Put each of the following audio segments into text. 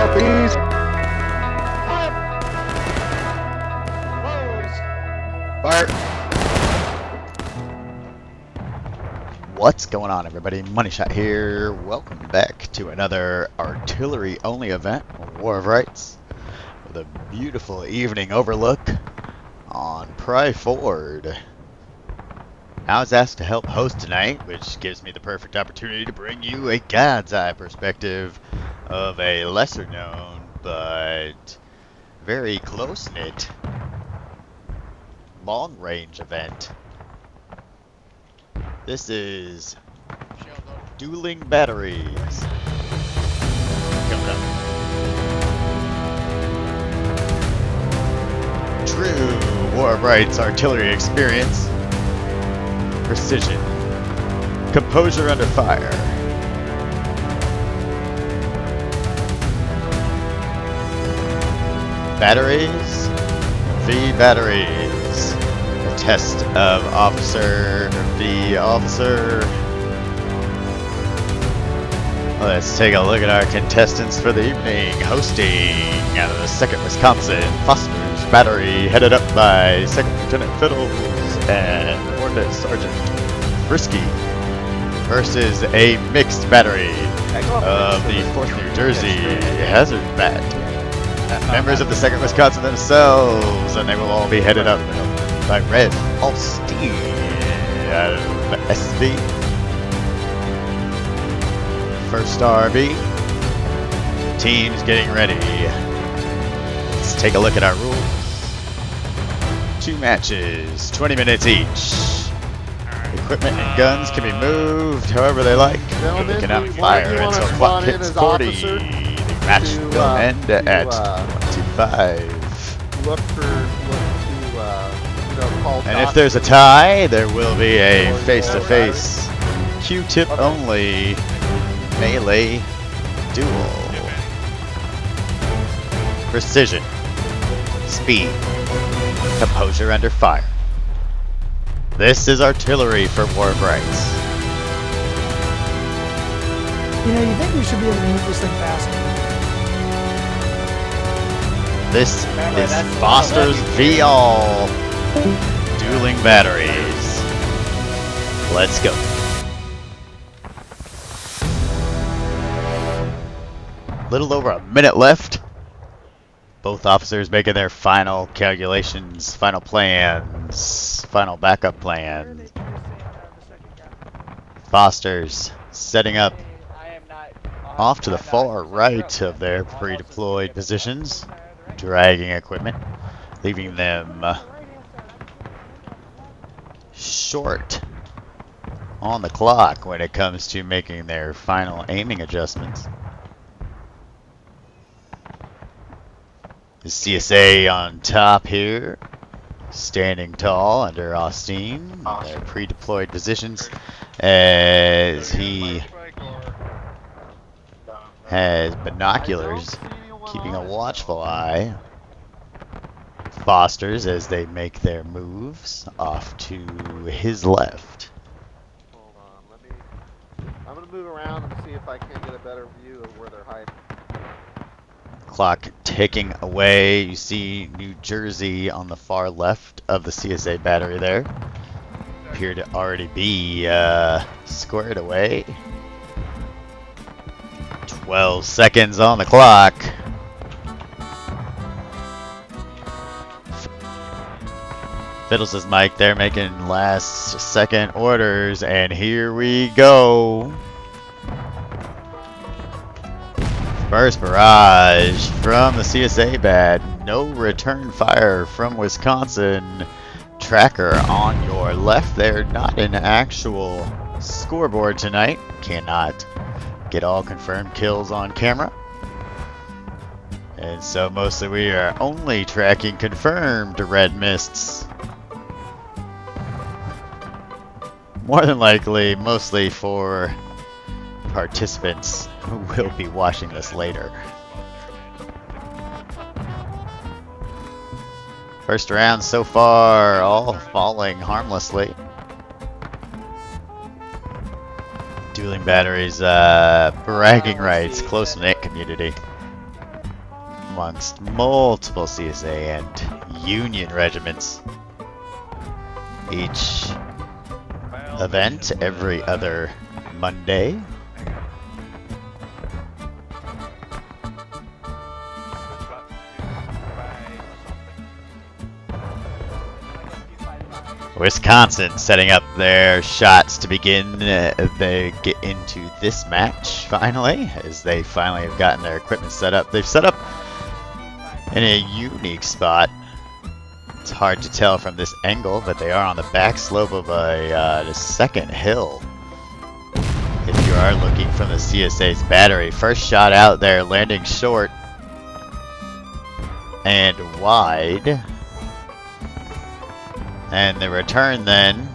southeast. Fire. What's going on, everybody? Money Shot here. Welcome back to another artillery-only event, War of Rights, with a beautiful evening overlook on Pry Ford. I was asked to help host tonight, which gives me the perfect opportunity to bring you a God's eye perspective of a lesser-known but very close-knit long-range event. This is Dueling Batteries. Coming up. True War of Rights artillery experience. Precision. Composure under fire. Batteries v. batteries. A test of officer v. officer. Let's take a look at our contestants for the evening. Hosting out of the 2nd Wisconsin Foster's Battery, headed up by 2nd Lieutenant Fiddles and Ordnance Sergeant Frisky, versus a mixed battery of the 4th New Jersey Hazard Bat. Members of the 2nd Wisconsin themselves, and they will all be headed up by Red Holstein out of SV. 1st RB. Teams getting ready. Let's take a look at our rules. 2 matches, 20 minutes each. Equipment and guns can be moved however they like. They cannot fire until clock hits 40. The match will end at 25. And if there's a tie, there will be a face-to-face Q-tip only melee duel. Precision. Speed. Composure under fire. This is artillery for War of Rights. You know, you think we should be able to move this thing faster. This is Foster's v. all Dueling Batteries. Let's go. Little over a minute left. Both officers making their final calculations, final plans, final backup plans. Foster's setting up off to the far right of their pre-deployed positions, dragging equipment, leaving them short on the clock when it comes to making their final aiming adjustments. The CSA on top here, standing tall under Austin, their pre-deployed positions, as he has binoculars, keeping a watchful eye. Foster's as they make their moves off to his left. Hold on, I'm gonna move around and see if I can get a better view of where they're hiding. Clock ticking away. You see New Jersey on the far left of the CSA battery there. Appear to already be squared away. 12 seconds on the clock. Fiddles' mic there making last second orders, and here we go. First barrage from the CSA bat. No return fire from Wisconsin. Tracker on your left there. Not an actual scoreboard tonight. Cannot get all confirmed kills on camera. And so mostly we are only tracking confirmed red mists. More than likely, mostly for participants who will be watching this later. First round so far, all falling harmlessly. Dueling Batteries, bragging rights, close-knit community. amongst multiple CSA and Union regiments. Each event every other Monday. Wisconsin setting up their shots to begin. They get into this match finally, as they finally have gotten their equipment set up. They've set up in a unique spot. It's hard to tell from this angle, but they are on the back slope of a second hill. If you are looking from the CSA's battery, first shot out there, landing short and wide. And the return then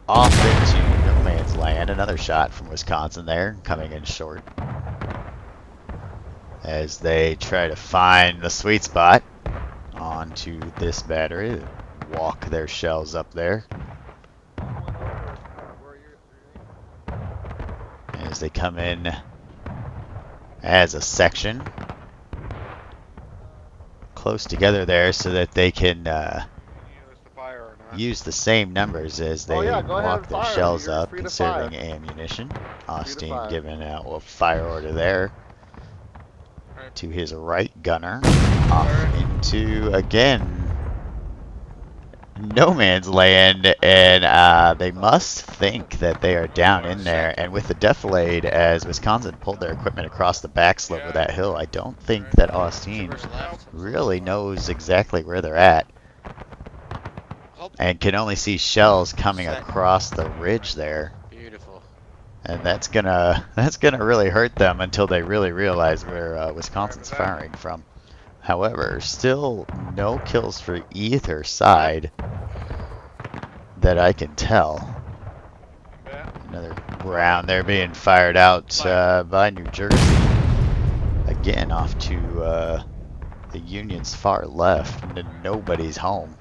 off into no man's land. Another shot from Wisconsin there, coming in short. As they try to find the sweet spot onto this battery, walk their shells up there. As they come in as a section, close together there so that they can use the same numbers as they walk their shells up, conserving ammunition. Austin giving out a fire order there to his right gunner, off into, again, no man's land, and they must think that they are down in there. And with the defilade, as Wisconsin pulled their equipment across the back slope of that hill, I don't think that Austin really knows exactly where they're at, and can only see shells coming across the ridge there. Beautiful. And that's gonna really hurt them until they really realize where Wisconsin's firing from. However, still no kills for either side that I can tell. Another round there being fired out by New Jersey. Again, off to the Union's far left, and nobody's home.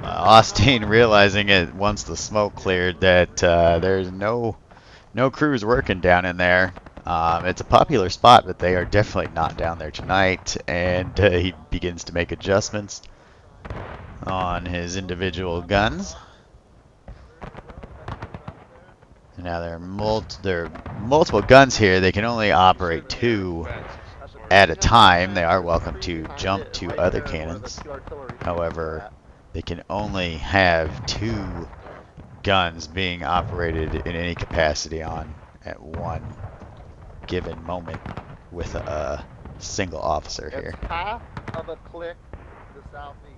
Austin realizing it once the smoke cleared that there's no crews working down in there. It's a popular spot, but they are definitely not down there tonight, and he begins to make adjustments on his individual guns. Now there are multiple guns here. They can only operate 2 at a time. They are welcome to jump to other cannons. However, they can only have 2 guns being operated in any capacity on at one given moment with a single officer here. It's half of a click to southeast.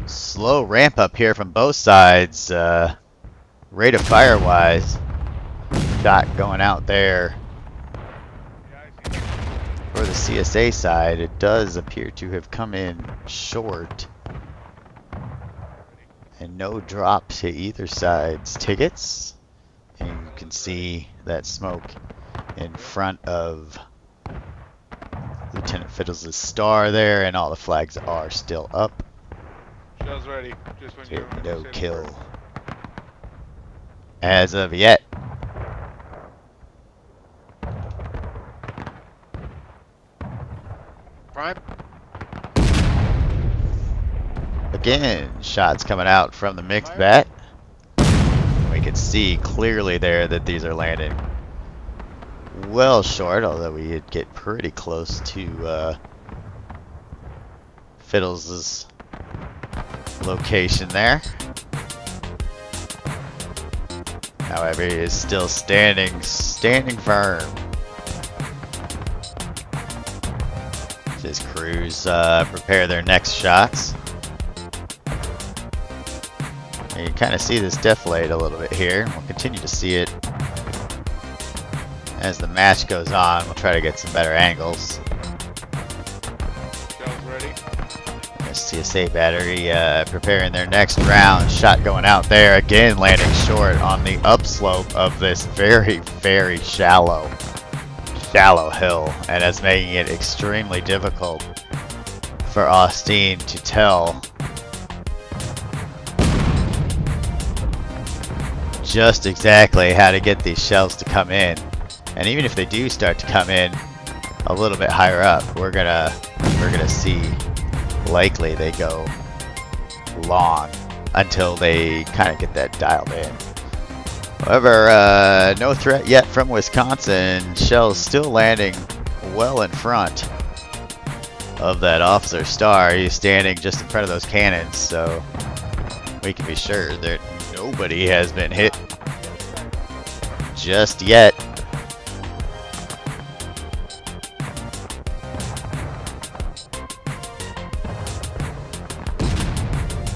Slow ramp up here from both sides. Rate of fire wise, shot going out there. For the CSA side, it does appear to have come in short. And no drop to either side's tickets. And you can see that smoke in front of Lieutenant Fiddles' star there, and all the flags are still up. Shells ready. Just when you're No kill as of yet. Prime. Again, shots coming out from the mixed bat. We can see clearly there that these are landing well short, although we did get pretty close to Fiddles' location there. However, he is still standing firm. His crews prepare their next shots. And you can kind of see this deflate a little bit here. We'll continue to see it as the match goes on. We'll try to get some better angles. Shells ready. CSA battery preparing their next round. Shot going out there again, landing short on the upslope of this very, very shallow shallow hill, and it's making it extremely difficult for Austin to tell just exactly how to get these shells to come in. And even if they do start to come in a little bit higher up, we're gonna see likely they go long until they kind of get that dialed in. However, no threat yet from Wisconsin. Shells still landing well in front of that Officer Star. He's standing just in front of those cannons, so we can be sure that nobody has been hit just yet.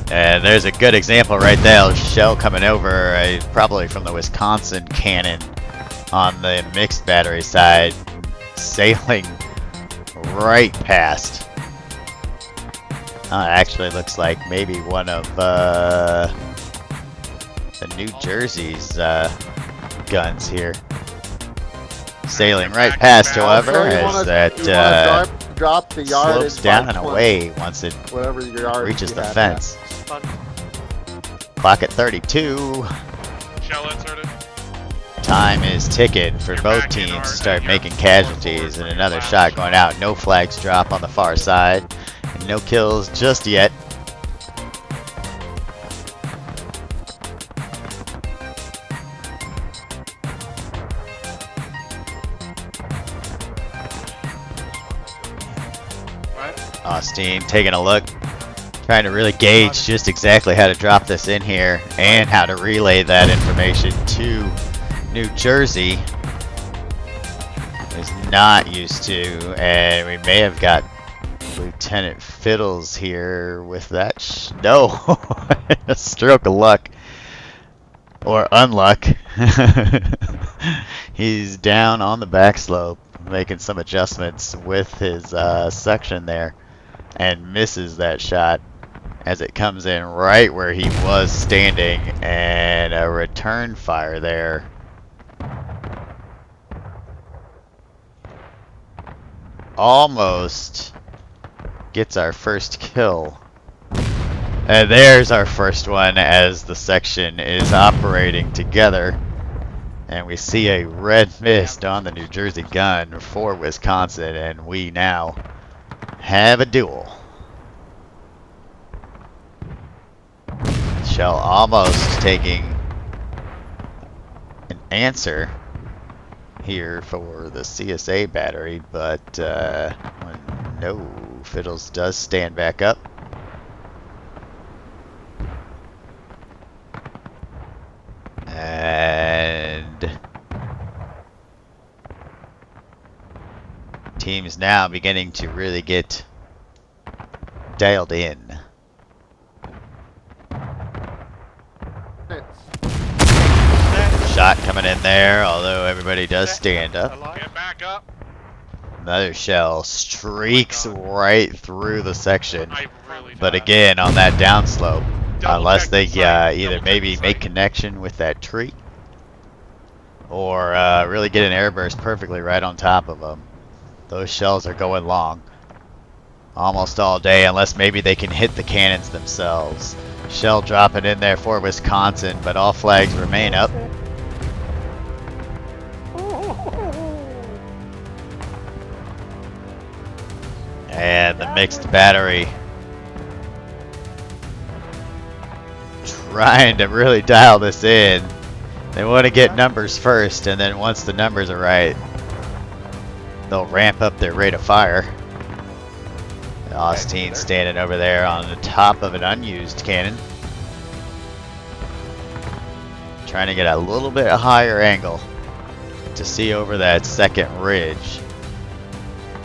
And there's a good example right there. Shell coming over, probably from the Wisconsin cannon on the mixed battery side, sailing right past. Actually looks like maybe one of the New Jersey's guns here. Sailing right past, however, as that drop the yardage slopes down and away once it whatever your yardage reaches the you have fence. Clock at 32. Shell inserted. Time is ticking for You're both back in teams our to start danger. making casualties, and another shot going out. No flags drop on the far side, and no kills just yet. Austin taking a look, trying to really gauge just exactly how to drop this in here and how to relay that information to New Jersey. Is not used to, and we may have got Lieutenant Fiddles here with that. No, a stroke of luck or unluck. He's down on the back slope, making some adjustments with his section there, and misses that shot as it comes in right where he was standing, and a return fire there. Almost gets our first kill. And there's our first one as the section is operating together. And we see a red mist on the New Jersey gun for Wisconsin, and we now have a duel. Shell almost taking an answer here for the CSA battery, but no, Fiddles does stand back up. And teams now beginning to really get dialed in. Shot coming in there, although everybody does stand up. Get back up. Another shell streaks right through the section, I really but died. again on that downslope, Double unless check they the sight. either Double check maybe the make sight. connection with that tree, or really get an airburst perfectly right on top of them. Those shells are going long almost all day, unless maybe they can hit the cannons themselves. Shell dropping in there for Wisconsin, but all flags remain up. And the mixed battery trying to really dial this in. They want to get numbers first, and then once the numbers are right, they'll ramp up their rate of fire. Austin standing over there on the top of an unused cannon, trying to get a little bit higher angle to see over that second ridge.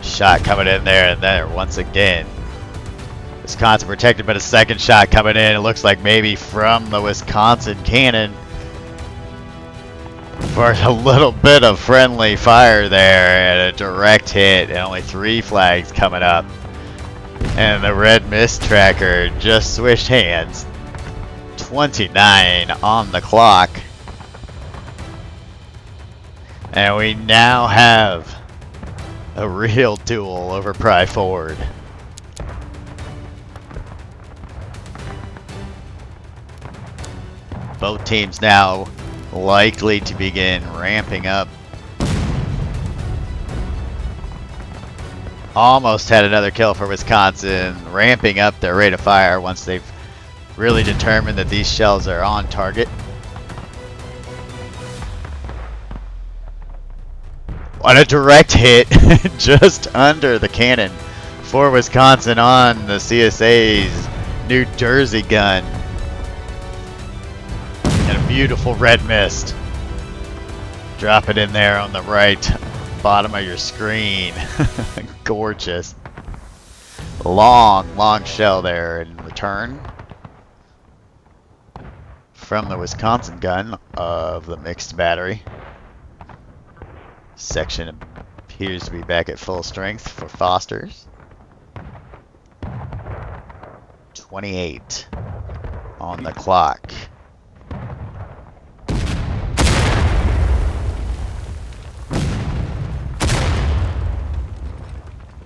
Shot coming in there, and there once again. Wisconsin protected, but a second shot coming in. It looks like maybe from the Wisconsin cannon for a little bit of friendly fire there, and a direct hit, and only 3 flags coming up. And the red mist tracker just switched hands. 29 on the clock. And we now have A real duel over Pry Ford. Both teams now likely to begin ramping up. Almost had another kill for Wisconsin, ramping up their rate of fire once they've really determined that these shells are on target. What a direct hit just under the cannon for Wisconsin on the CSA's New Jersey gun. And a beautiful red mist. Drop it in there on the right bottom of your screen. Gorgeous. Long shell there in return from the Wisconsin gun of the mixed battery. Section appears to be back at full strength for Foster's. 28 on the clock.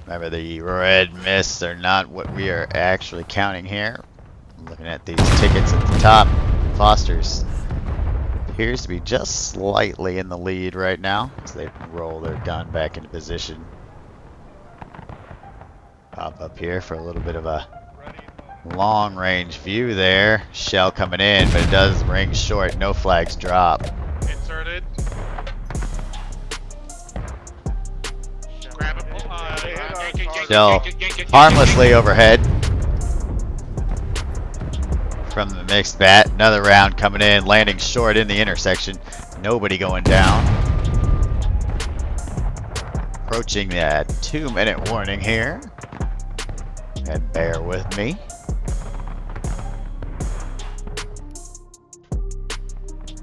Remember, the red mists are not what we are actually counting here. Looking at these tickets at the top, Foster's appears to be just slightly in the lead right now as they roll their gun back into position. Pop up here for a little bit of a long range view there. Shell coming in, but it does ring short. No flags drop. Inserted. Grab it. Shell harmlessly overhead from the mixed bat. Another round coming in, landing short in the intersection. Nobody going down. Approaching that 2-minute warning here. And bear with me.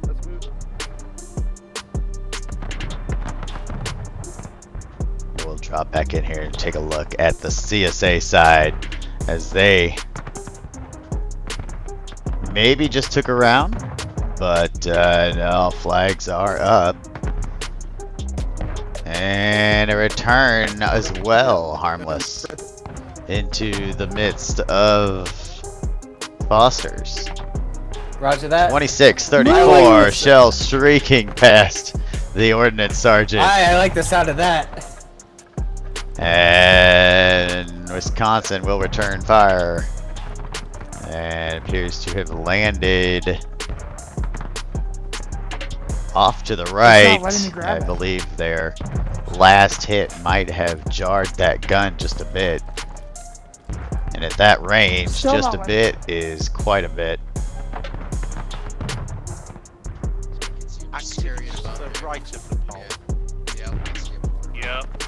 Let's move. We'll drop back in here and take a look at the CSA side as they maybe just took a round, but no, flags are up. And a return as well, harmless, into the midst of Foster's. Roger that. 26-34, Shell streaking past the ordnance sergeant. I like the sound of that. And Wisconsin will return fire. And appears to have landed off to the right. I believe their last hit might have jarred that gun just a bit. And at that range, Still just not a bit is quite a bit. The right of the pole. Yep.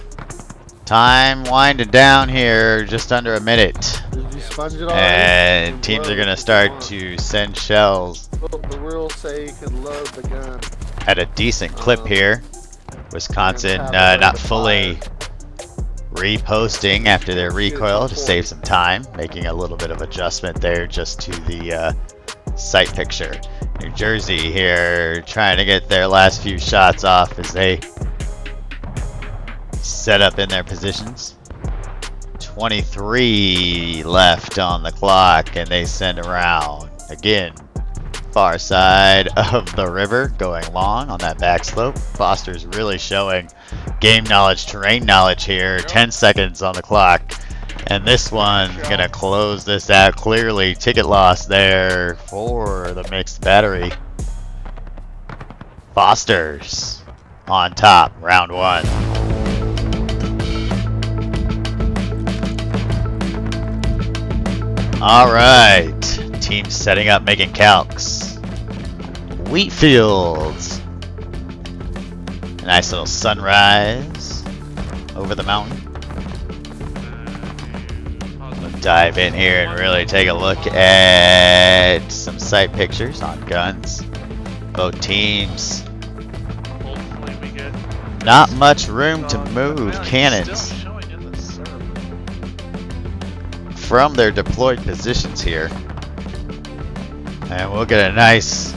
Time winding down here, just under a minute. Did you sponge it already? And teams are going to start to send shells The rules say you can load the gun. at a decent clip here. Wisconsin not fully reposting after their recoil to save some time, making a little bit of adjustment there just to the sight picture. New Jersey here trying to get their last few shots off as they set up in their positions. 23 left on the clock and they send around again. Far side of the river going long on that back slope. Foster's really showing game knowledge, terrain knowledge here. 10 seconds on the clock. And this one's going to close this out clearly. Ticket loss there for the mixed battery. Foster's on top, round one. All right, teams setting up, making calcs. Wheatfields. A nice little sunrise over the mountain. We'll dive in here and really take a look at some sight pictures on guns. Both teams. Hopefully we get. Not much room to move cannons from their deployed positions here. And we'll get a nice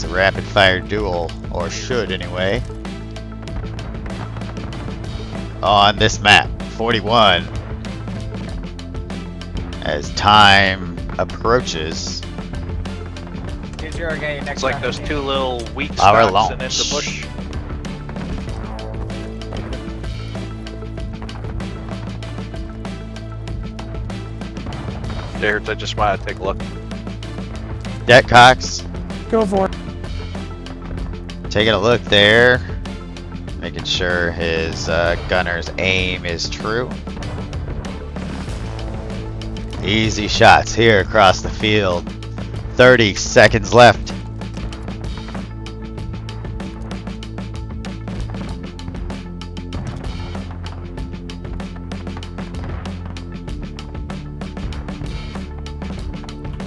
rapid fire duel, or should anyway. on this map, 41. As time approaches Here's your game next It's like round. those two little wheat our stalks and then launch. the bush. There, I just wanted to take a look. Deck Cox, Go for it. taking a look there, making sure his gunner's aim is true. Easy shots here across the field. 30 seconds left.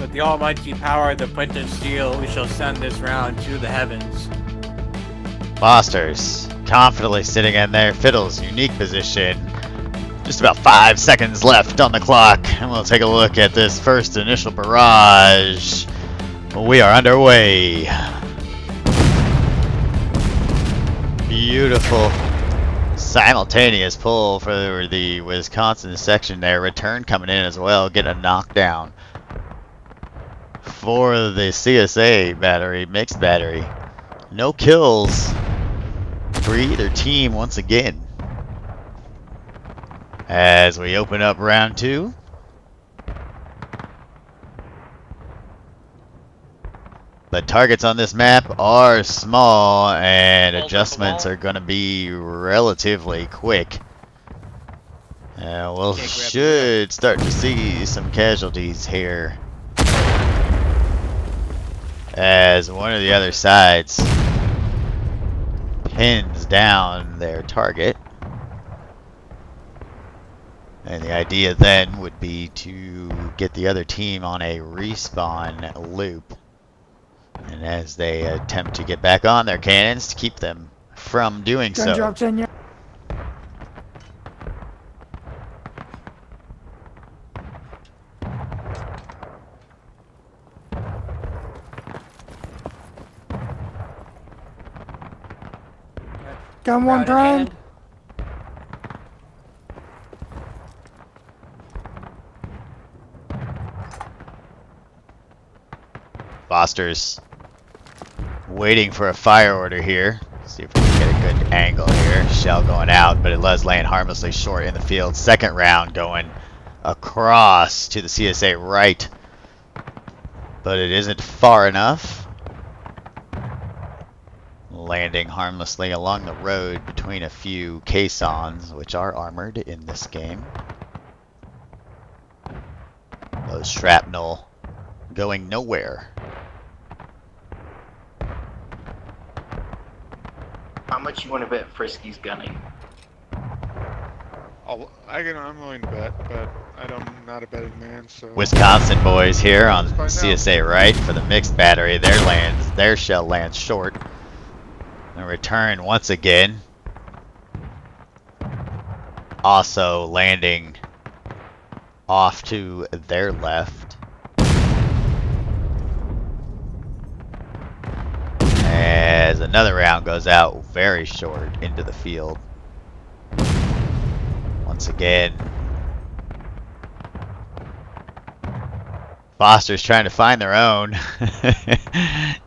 With the almighty power of the flint and steel, we shall send this round to the heavens. Foster's confidently sitting in there. Fiddle's unique position. Just about 5 seconds left on the clock, and we'll take a look at this first initial barrage. We are underway. Beautiful simultaneous pull for the Wisconsin section there. Return coming in as well, getting a knockdown for the CSA battery, mixed battery. No kills for either team once again. As we open up round 2. The targets on this map are small, and adjustments are going to be relatively quick. We should start to see some casualties here, as one of the other sides pins down their target. And the idea then would be to get the other team on a respawn loop. And as they attempt to get back on their cannons to keep them from doing Gun so. drops in, yeah. Gun one Round in prime. hand. Foster's waiting for a fire order here. See if we can get a good angle here. Shell going out, but it was laying harmlessly short in the field. Second round going across to the CSA right. But it isn't far enough. Landing harmlessly along the road between a few caissons, which are armored in this game. Those shrapnel going nowhere. How much you want to bet Frisky's gunning? I'm willing to bet, but I'm not a betting man, so. Wisconsin boys here on Let's find CSA right for the mixed battery. Their shell lands short. And return once again. Also landing off to their left. As another round goes out very short into the field. Once again, Foster's trying to find their own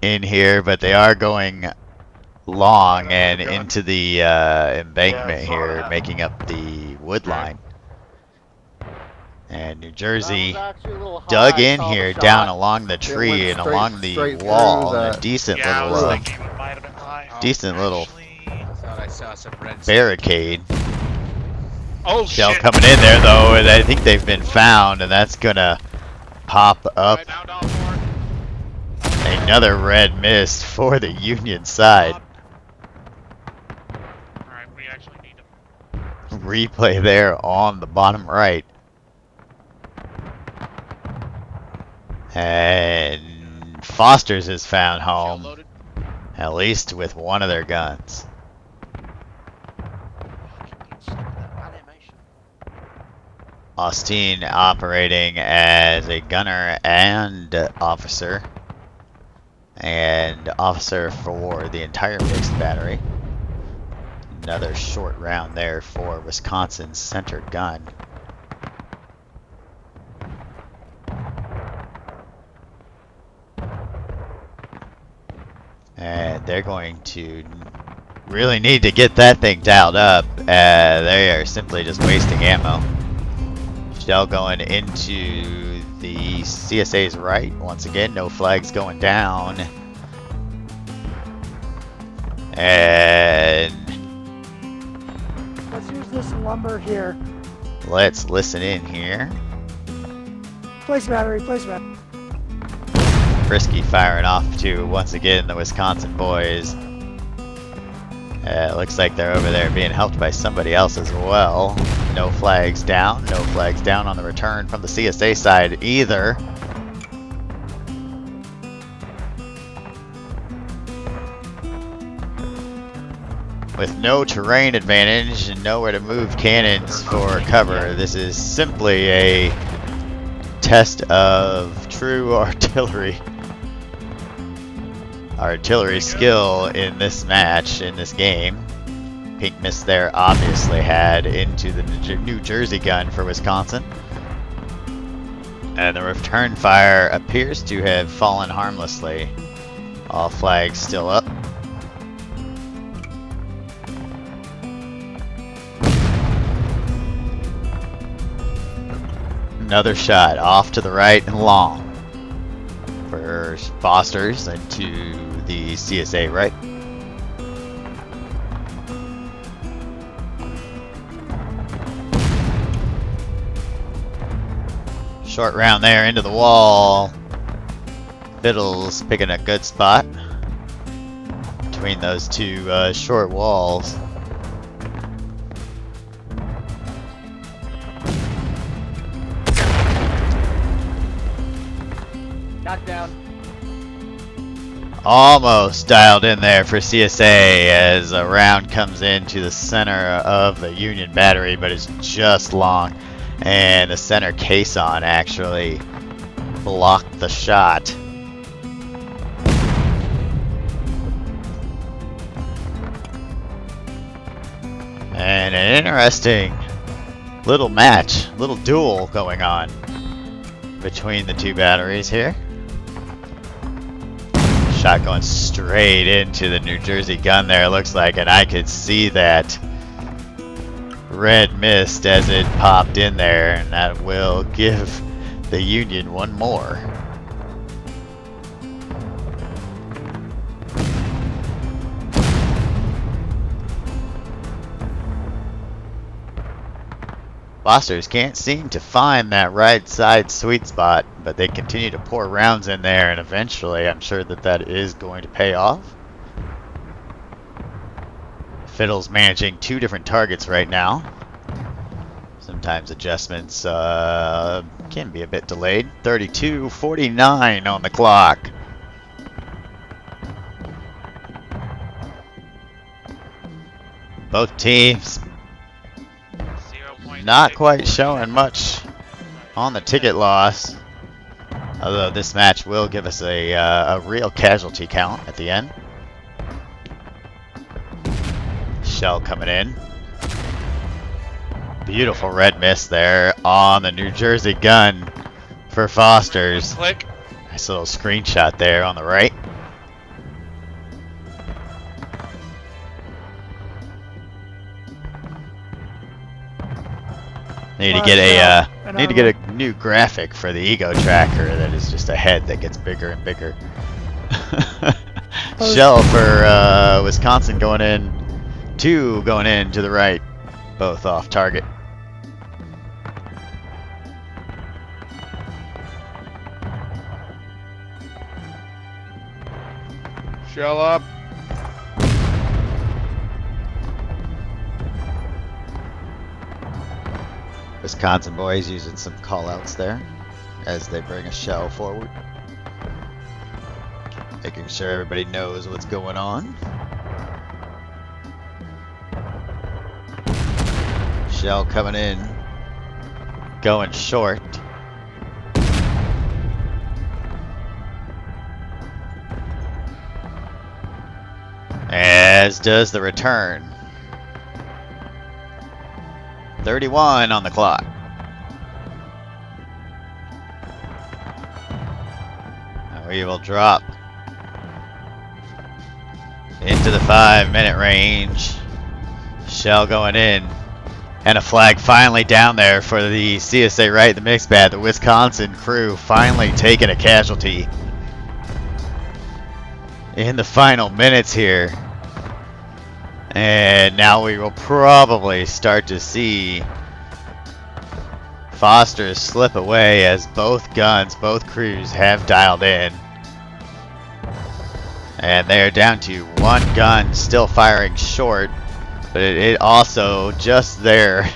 in here, but they are going long and into the embankment here, making up the wood line. And New Jersey dug in here down along the tree and along the wall, and a decent Yeah, I was little thinking it might have been high. decent little Actually- I thought I saw some red barricade. Oh Shell shit! coming in there though, and I think they've been found, and that's gonna pop up Right now, down for it. another red mist for the Union side. Alright, we actually need them. Replay there on the bottom right. And Foster's has found home, at least with one of their guns. Austin operating as a gunner and officer for the entire mixed battery. Another short round there for Wisconsin's center gun. And they're going to really need to get that thing dialed up. They are simply just wasting ammo. Shell going into the CSA's right. Once again, no flags going down. And Let's use this lumber here. let's listen in here. Place battery, place battery. Frisky firing off to, once again, the Wisconsin boys. Looks like they're over there being helped by somebody else as well. No flags down. No flags down on the return from the CSA side either. With no terrain advantage and nowhere to move cannons for cover, this is simply a test of true artillery skill in this match, in this game. Pink miss there obviously had into the New Jersey gun for Wisconsin. And the return fire appears to have fallen harmlessly. All flags still up. Another shot off to the right and long for Foster's into the CSA right. Short round there into the wall. Fiddles picking a good spot between those two short walls. Shot down. Almost dialed in there for CSA as a round comes into the center of the Union battery, but it's just long. And the center caisson actually blocked the shot. And an interesting little match, little duel going on between the two batteries here. Shot going straight into the New Jersey gun there, it looks like, and I could see that red mist as it popped in there, and that will give the Union one more. Fosters can't seem to find that right side sweet spot, but they continue to pour rounds in there, and eventually I'm sure that that is going to pay off. Fiddle's managing two different targets right now. Sometimes adjustments can be a bit delayed. 32:49 on the clock. Both teams not quite showing much on the ticket loss, although this match will give us a real casualty count at the end. Shell coming in. Beautiful red mist there on the New Jersey gun for Foster's. Click. Nice little screenshot there on the right. Need to get a new graphic for the ego tracker that is just a head that gets bigger and bigger. Shell for Wisconsin going in, two going in to the right, both off target. Shell up. Wisconsin boys using some call-outs there as they bring a shell forward. Making sure everybody knows what's going on. Shell coming in, going short. As does the return. 31 on the clock. And we will drop into the 5-minute range. Shell going in. And a flag finally down there for the CSA right, the mixed bag. The Wisconsin crew finally taking a casualty in the final minutes here. And now we will probably start to see Foster slip away as both guns, both crews have dialed in. And they're down to one gun still firing short. But it also, just there,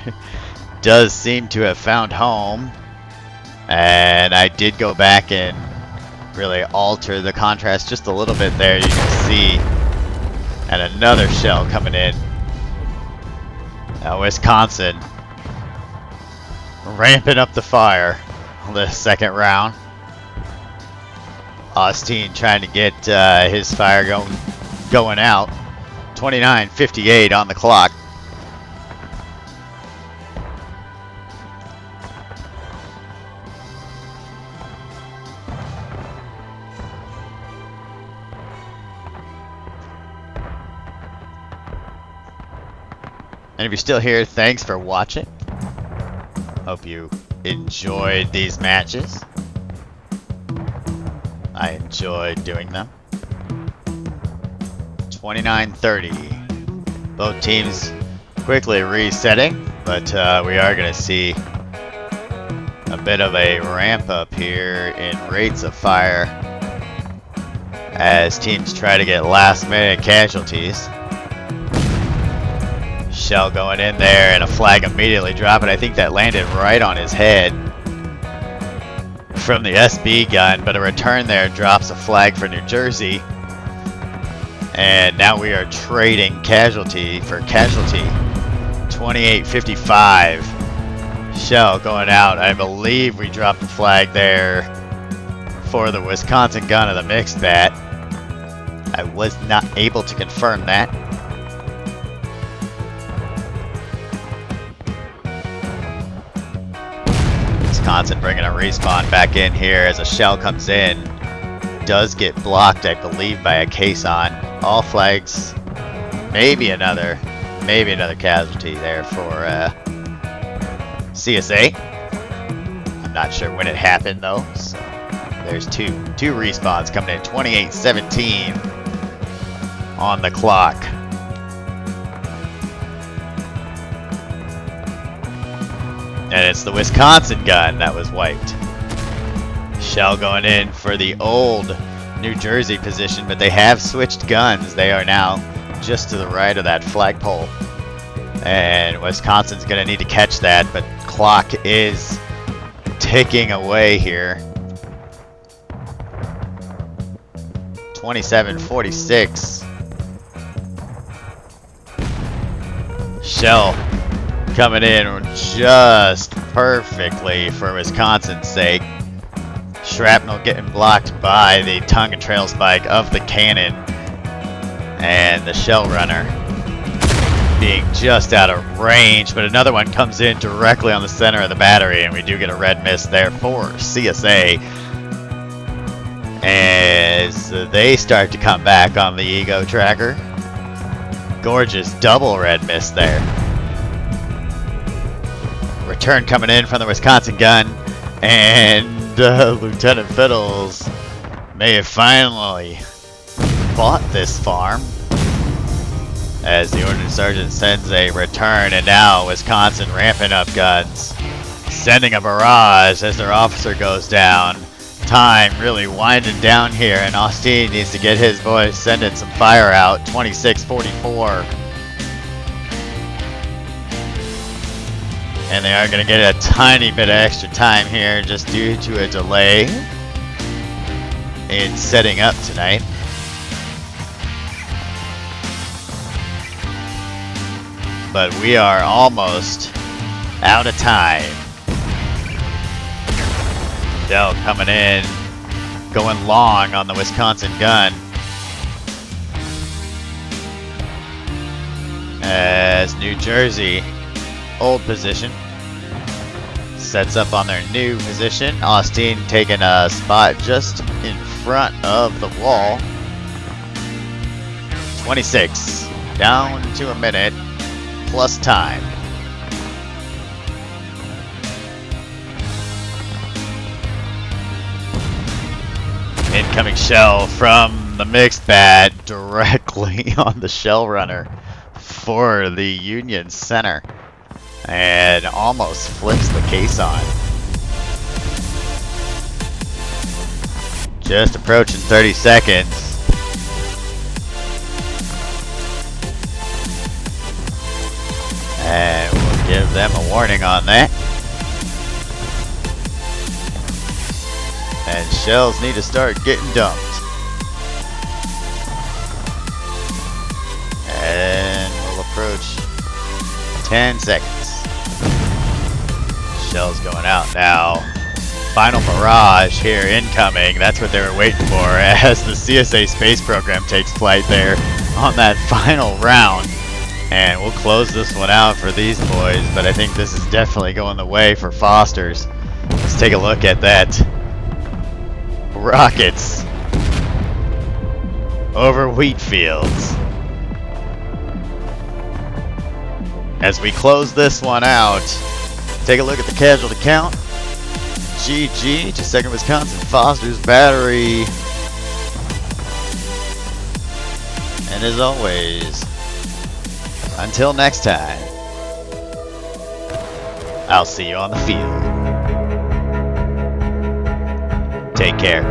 does seem to have found home. And I did go back and really alter the contrast just a little bit there, you can see. And another shell coming in. Now Wisconsin ramping up the fire on the second round. Austin trying to get his fire going out. 29:58 on the clock. And if you're still here, thanks for watching. Hope you enjoyed these matches. I enjoyed doing them. 29:30. Both teams quickly resetting, but we are going to see a bit of a ramp up here in rates of fire as teams try to get last minute casualties. Shell going in there and a flag immediately dropping. I think that landed right on his head from the SB gun, but a return there drops a flag for New Jersey. And now we are trading casualty for casualty. 28:55. Shell going out. I believe we dropped a flag there for the Wisconsin gun of the mixed bat. I was not able to confirm that. Wisconsin bringing a respawn back in here as a shell comes in. Does get blocked, I believe, by a caisson. All flags. Maybe another casualty there for CSA. I'm not sure when it happened though. So there's two respawns coming in. 28:17 on the clock. And it's the Wisconsin gun that was wiped. Shell going in for the old New Jersey position, but they have switched guns. They are now just to the right of that flagpole. And Wisconsin's going to need to catch that, but clock is ticking away here. 27:46. Shell coming in just perfectly for Wisconsin's sake. Shrapnel getting blocked by the tongue and trail spike of the cannon. And the shell runner being just out of range, but another one comes in directly on the center of the battery, and we do get a red miss there for CSA as they start to come back on the ego tracker. Gorgeous double red miss there. Return coming in from the Wisconsin gun, and Lieutenant Fiddles may have finally bought this farm as the Ordnance Sergeant sends a return, and now Wisconsin ramping up guns, sending a barrage as their officer goes down. Time really winding down here, and Austin needs to get his boys sending some fire out. 26:44. And they are going to get a tiny bit of extra time here just due to a delay in setting up tonight. But we are almost out of time. Dell coming in, going long on the Wisconsin gun. As New Jersey old position. Sets up on their new position. Austin taking a spot just in front of the wall. 26. Down to a minute. Plus time. Incoming shell from the mixed bat directly on the shell runner for the Union center. And almost flips the case on. Just approaching 30 seconds. And we'll give them a warning on that. And shells need to start getting dumped. And we'll approach 10 seconds. Shells going out now. Final barrage here incoming. That's what they were waiting for as the CSA space program takes flight there on that final round. And we'll close this one out for these boys, but I think this is definitely going the way for Foster's. Let's take a look at that. Rockets over Wheatfields. As we close this one out, take a look at the casualty count. GG to 2nd Wisconsin Foster's battery. And as always, until next time, I'll see you on the field. Take care.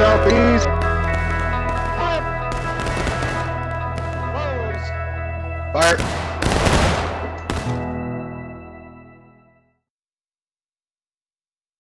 Southeast. Fire.